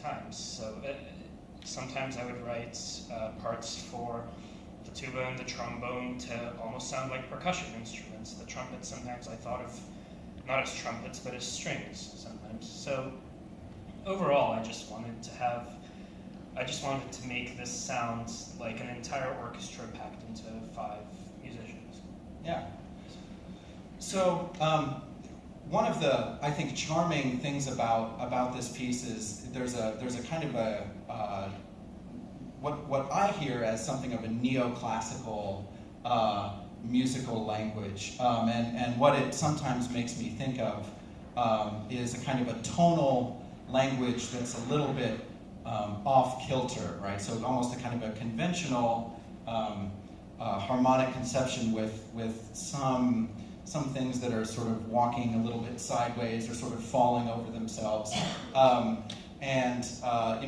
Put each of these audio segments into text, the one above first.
times. So sometimes I would write parts for the tuba and the trombone to almost sound like percussion instruments. The trumpets sometimes I thought of not as trumpets, but as strings sometimes. So overall, I just wanted to make this sound like an entire orchestra packed into 5 musicians. Yeah. So one of the, I think, charming things about this piece is there's a kind of a what I hear as something of a neoclassical musical language, and what it sometimes makes me think of is a kind of a tonal language that's a little bit off kilter, right? So almost a kind of a conventional harmonic conception with some things that are sort of walking a little bit sideways or sort of falling over themselves.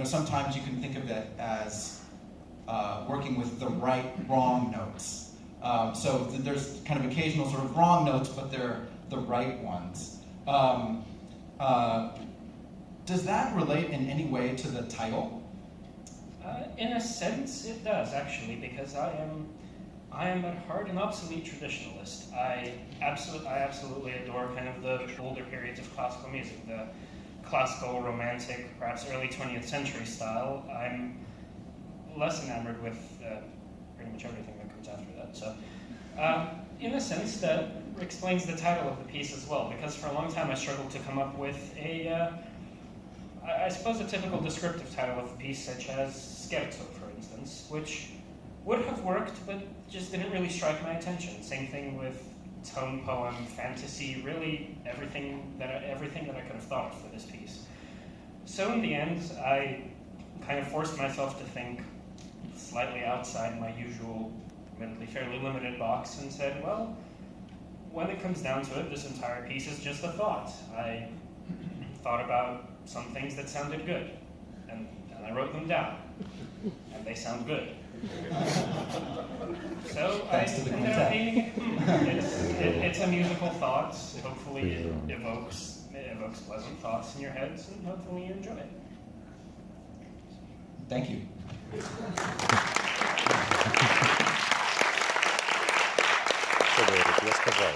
Sometimes you can think of it as working with the right-wrong notes. So there's kind of occasional sort of wrong notes, but they're the right ones. Does that relate in any way to the title? In a sense, it does, actually, because I am at heart an obsolete traditionalist. I absolutely adore kind of the older periods of classical music, the classical, romantic, perhaps early 20th century style. I'm less enamored with pretty much everything that comes after that. So, in a sense, that explains the title of the piece as well, because for a long time I struggled to come up with I suppose a typical descriptive title of a piece, such as Scherzo, for instance, which would have worked, but just didn't really strike my attention. Same thing with tone poem, fantasy, really everything that I could have thought of for this piece. So in the end, I kind of forced myself to think slightly outside my usual, admittedly fairly limited box, and said, well, when it comes down to it, this entire piece is just a thought. I thought about some things that sounded good, and I wrote them down, and they sound good. So I ended up naming it. It's a musical thought. Hopefully it evokes pleasant thoughts in your heads, and hopefully you enjoy it. Thank you. Я сказал.